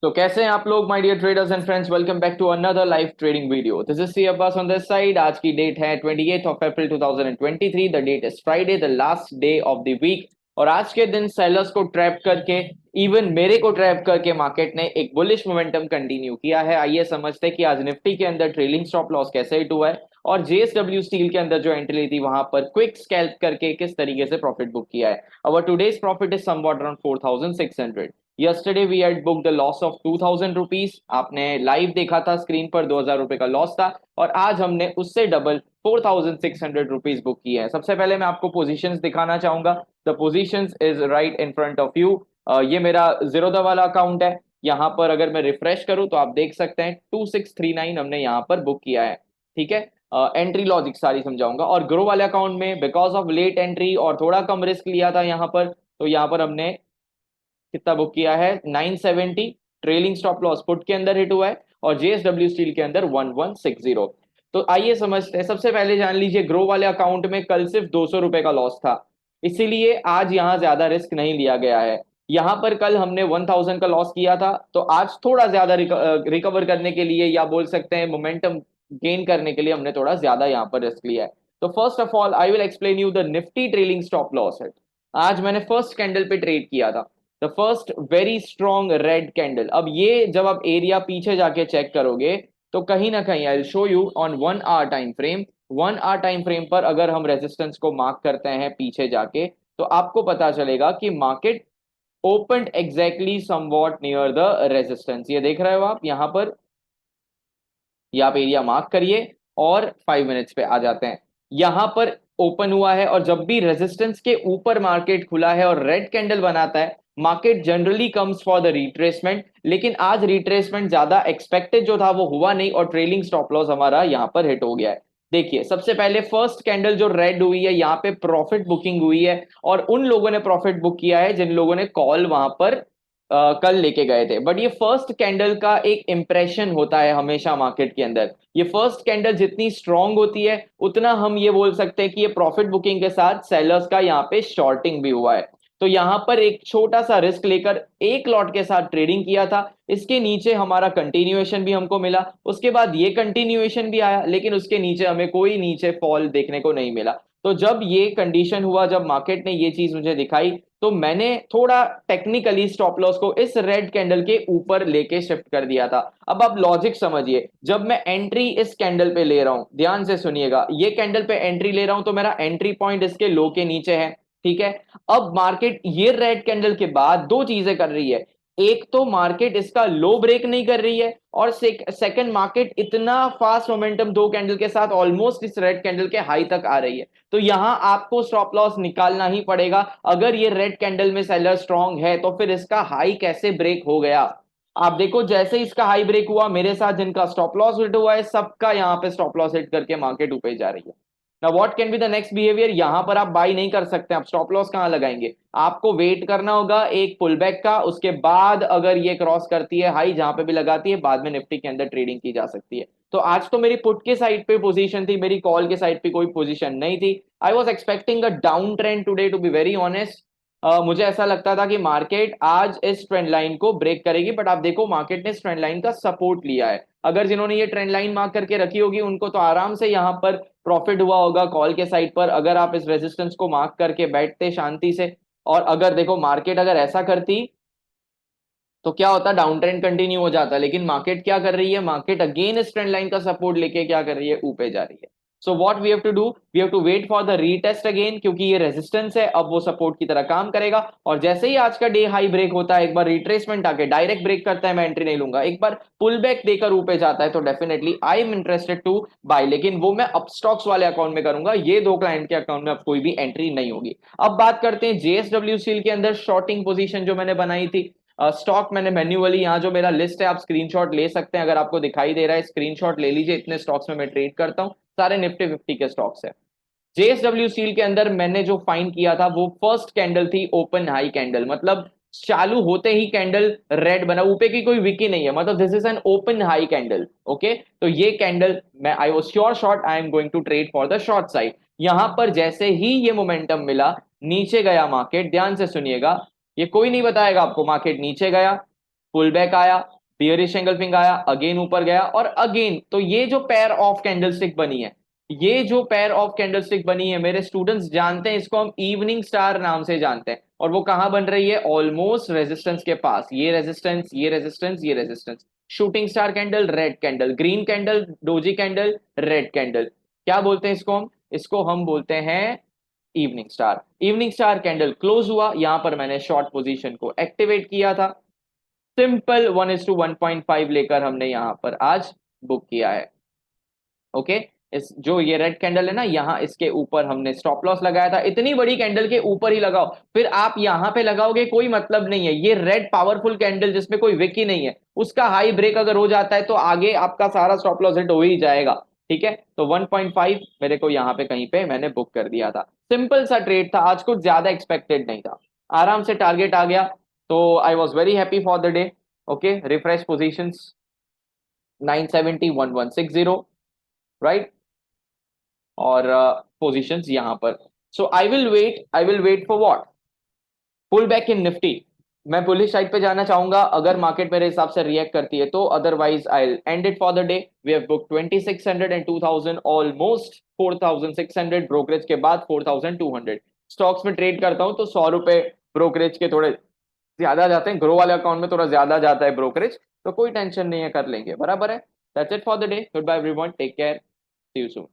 तो कैसे हैं आप लोग my dear traders and friends. Welcome back to another live trading video. This is C Abbas on this side. आज की डेट है 28th of April 2023। The date is Friday, the last day of the week. और आज के दिन sellers को trap करके, even मेरे को ट्रैप करके, मार्केट ने एक बुलिश मोमेंटम कंटिन्यू किया है। आइए समझते हैं कि आज निफ्टी के अंदर ट्रेलिंग स्टॉप लॉस कैसे हिट हुआ है और जेएसडब्ल्यू स्टील के अंदर जो एंट्री ली थी वहां पर क्विक स्कैल्प करके किस तरीके से प्रॉफिट बुक किया है। अवर today's profit is somewhat around 4600। Yesterday we had booked a loss of 2000 rupees। आपने लाइव देखा था स्क्रीन पर 2000 रुपए का लॉस था और आज हमने उससे डबल 4600 रुपीज बुक किए हैं। सबसे पहले मैं आपको पोजीशंस दिखाना चाहूंगा। The positions is right in front of you. ये मेरा जीरोधा वाला अकाउंट है। यहाँ पर अगर मैं रिफ्रेश करूं तो आप देख सकते हैं 2639 हमने यहाँ पर बुक किया है। ठीक है। एंट्री लॉजिक सारी समझाऊंगा। और ग्रो वाले अकाउंट में बिकॉज ऑफ लेट एंट्री और थोड़ा कम रिस्क लिया था यहाँ पर, तो यहाँ पर हमने कितना बुक किया है 970। ट्रेलिंग स्टॉप लॉस पुट के अंदर हिट हुआ है और जेएसडब्ल्यू स्टील के अंदर 1160। तो आइए समझते हैं। सबसे पहले जान लीजिए, ग्रो वाले अकाउंट में कल सिर्फ 200 रुपए का लॉस था, इसीलिए आज यहां ज्यादा रिस्क नहीं लिया गया है। यहां पर कल हमने 1000 का लॉस किया था, तो आज थोड़ा ज्यादा रिकवर करने के लिए, या बोल सकते हैं मोमेंटम गेन करने के लिए, हमने थोड़ा ज्यादा यहां पर रिस्क लिया है। तो first of all I will explain you the Nifty trailing stop loss है। आज मैंने फर्स्ट कैंडल पे ट्रेड किया था, the first very strong red candle. अब ये जब आप एरिया पीछे जाके चेक करोगे तो कहीं ना कहीं I will show you on 1 hour time frame. 1 hour time frame पर अगर हम रेजिस्टेंस को मार्क करते हैं पीछे जाके, तो आपको पता चलेगा कि market open exactly somewhat near the resistance. ये देख रहे हो आप यहां पर, ये आप एरिया मार्क करिए और 5 मिनट्स पे आ जाते हैं। यहां पर ओपन हुआ है और जब भी रेजिस्टेंस के ऊपर मार्केट खुला है और रेड कैंडल बनाता है, market generally comes for the retracement. लेकिन आज रिट्रेसमेंट ज्यादा एक्सपेक्टेड जो था वो हुआ नहीं और ट्रेलिंग स्टॉप लॉस हमारा यहां पर हिट हो गया है। देखिए सबसे पहले फर्स्ट कैंडल जो रेड हुई है, यहाँ पे प्रॉफिट बुकिंग हुई है और उन लोगों ने प्रॉफिट बुक किया है जिन लोगों ने कॉल वहां पर कल लेके गए थे। बट ये फर्स्ट कैंडल का एक इंप्रेशन होता है हमेशा मार्केट के अंदर। ये फर्स्ट कैंडल जितनी स्ट्रांग होती है उतना हम ये बोल सकते हैं कि ये प्रॉफिट बुकिंग के साथ सेलर्स का यहाँ पे शॉर्टिंग भी हुआ है। तो यहाँ पर एक छोटा सा रिस्क लेकर एक लॉट के साथ ट्रेडिंग किया था। इसके नीचे हमारा कंटिन्यूएशन भी हमको मिला, उसके बाद ये कंटिन्यूएशन भी आया, लेकिन उसके नीचे हमें कोई नीचे फॉल देखने को नहीं मिला। तो जब ये कंडीशन हुआ, जब मार्केट ने ये चीज मुझे दिखाई, तो मैंने थोड़ा टेक्निकली स्टॉप लॉस को इस रेड कैंडल के ऊपर लेके शिफ्ट कर दिया था। अब आप लॉजिक समझिए, जब मैं एंट्री इस कैंडल पे ले रहा हूं, ध्यान से सुनिएगा, ये कैंडल पे एंट्री ले रहा हूं तो मेरा एंट्री पॉइंट इसके लो के नीचे है। ठीक है। अब मार्केट ये रेड कैंडल के बाद दो चीजें कर रही है। एक तो मार्केट इसका लो ब्रेक नहीं कर रही है, और सेकंड मार्केट इतना फास्ट मोमेंटम दो कैंडल के साथ ऑलमोस्ट इस रेड कैंडल के हाई तक आ रही है। तो यहां आपको स्टॉप लॉस निकालना ही पड़ेगा। अगर ये रेड कैंडल में सेलर स्ट्रांग है तो फिर इसका हाई कैसे ब्रेक हो गया। आप देखो, जैसे इसका हाई ब्रेक हुआ, मेरे साथ जिनका स्टॉप लॉस हिट हुआ है सबका यहां पे स्टॉप लॉस हिट करके मार्केट ऊपर जा रही है। ना what can be the next behaviour. यहां पर आप बाई नहीं कर सकते, आप स्टॉप लॉस कहां लगाएंगे। आपको वेट करना होगा एक पुल बैक का, उसके बाद अगर ये क्रॉस करती है हाई जहां पे भी लगाती है, बाद में निफ्टी के अंदर ट्रेडिंग की जा सकती है। तो आज तो मेरी पुट के साइड पे पोजीशन थी, मेरी कॉल के साइड पे कोई पोजीशन नहीं थी। I was expecting a down trend today, to be very honest. मुझे ऐसा लगता था कि मार्केट आज इस ट्रेंड लाइन को ब्रेक करेगी, बट आप देखो मार्केट ने इस ट्रेंड लाइन का सपोर्ट लिया है। अगर जिन्होंने ये ट्रेंड लाइन मार्क करके रखी होगी उनको तो आराम से यहां पर प्रॉफिट हुआ होगा कॉल के साइड पर, अगर आप इस रेजिस्टेंस को मार्क करके बैठते शांति से। और अगर देखो मार्केट अगर ऐसा करती तो क्या होता, डाउन ट्रेंड कंटिन्यू हो जाता। लेकिन मार्केट क्या कर रही है, मार्केट अगेन इस ट्रेंड लाइन का सपोर्ट लेके क्या कर रही है, ऊपर जा रही है। So what we have to do, we have to wait for the retest again, क्योंकि ये रेजिस्टेंस है, अब वो सपोर्ट की तरह काम करेगा। और जैसे ही आज का डे हाई ब्रेक होता है, एक बार रिट्रेसमेंट आके डायरेक्ट ब्रेक करता है, मैं एंट्री नहीं लूंगा। एक बार पुल बैक देकर ऊपर जाता है तो definitely I am interested to buy, लेकिन वो मैं अपस्टॉक्स वाले अकाउंट में करूंगा, ये दो क्लाइंट के अकाउंट में अब कोई भी एंट्री नहीं होगी। अब बात करते हैं जेएसडब्ल्यू स्टील के अंदर शॉर्टिंग पोजीशन जो मैंने बनाई थी। स्टॉक मैंने मैन्युअली, यहाँ जो मेरा लिस्ट है आप स्क्रीनशॉट ले सकते हैं, अगर आपको दिखाई दे रहा है स्क्रीनशॉट ले लीजिए। इतने स्टॉक्स में मैं ट्रेड करता हूँ, सारे निफ्टी 50 के स्टॉक्स है। जेएसडब्ल्यू स्टील के अंदर मैंने जो फाइंड किया था वो फर्स्ट कैंडल थी ओपन हाई कैंडल, मतलब चालू होते ही कैंडल रेड बना, ऊपर की कोई विकी नहीं है, मतलब this is an open high candle. Okay, तो ये कैंडल मैं I was sure short, I am going to trade for the short side. यहां पर जैसे ही ये मोमेंटम मिला, नीचे गया मार्केट, ध्यान से सुनिएगा, ये कोई नहीं बताएगा आपको, मार्केट नीचे गया, पुल बैक आया, बियरिश एंगल्फिंग आया, अगेन ऊपर गया और अगेन। तो ये जो पेयर ऑफ कैंडलस्टिक बनी है, ये जो पेयर ऑफ कैंडलस्टिक बनी है, मेरे स्टूडेंट्स जानते हैं इसको हम इवनिंग स्टार नाम से जानते हैं। और वो कहां बन रही है? ऑलमोस्ट रेजिस्टेंस के पास। ये रेजिस्टेंस, ये रेजिस्टेंस, ये resistance. Shooting star candle, red candle, green candle, doji candle, red candle. क्या बोलते हैं इसको हम? इसको हम बोलते हैं evening star. Evening star candle close हुआ, यहां पर मैंने शॉर्ट पोजीशन को एक्टिवेट किया था। सिंपल 1:1.5 लेकर हमने यहां पर आज बुक किया है। ओके, इस जो ये रेड कैंडल है ना, यहां इसके ऊपर हमने स्टॉप लॉस लगाया था। इतनी बड़ी कैंडल के ऊपर ही लगाओ, फिर आप यहां पे लगाओगे कोई मतलब नहीं है। ये रेड पावरफुल कैंडल जिसमें कोई विक ही नहीं है, उसका हाई ब्रेक अगर हो जाता है तो आगे आपका सारा स्टॉप लॉस हिट हो ही जाएगा। ठीक है, तो 1.5 मेरे को यहां पे कहीं पे मैंने बुक कर दिया था। सिंपल सा ट्रेड था, आज कुछ ज्यादा एक्सपेक्टेड नहीं था, आराम से टारगेट आ गया। तो I was very happy for the day. Okay, refresh positions 970 1160, right. और पोजीशंस यहां पर। So I will wait for what? Pull back in Nifty. मैं बुलिश साइड पे जाना चाहूंगा अगर मार्केट मेरे हिसाब से रिएक्ट करती है तो, otherwise I will end it for the day. We have book 2600 and 2000, almost 4600 brokerage के बाद 4200। स्टॉक्स में ट्रेड करता हूं तो 100 रुपए ब्रोकरेज के थोड़े ज्यादा जाते हैं, ग्रो वाले अकाउंट में थोड़ा ज्यादा जाता है ब्रोकरेज, तो कोई टेंशन नहीं है, कर लेंगे, बराबर है। That's it for the day. Good bye everyone, take care, see you soon.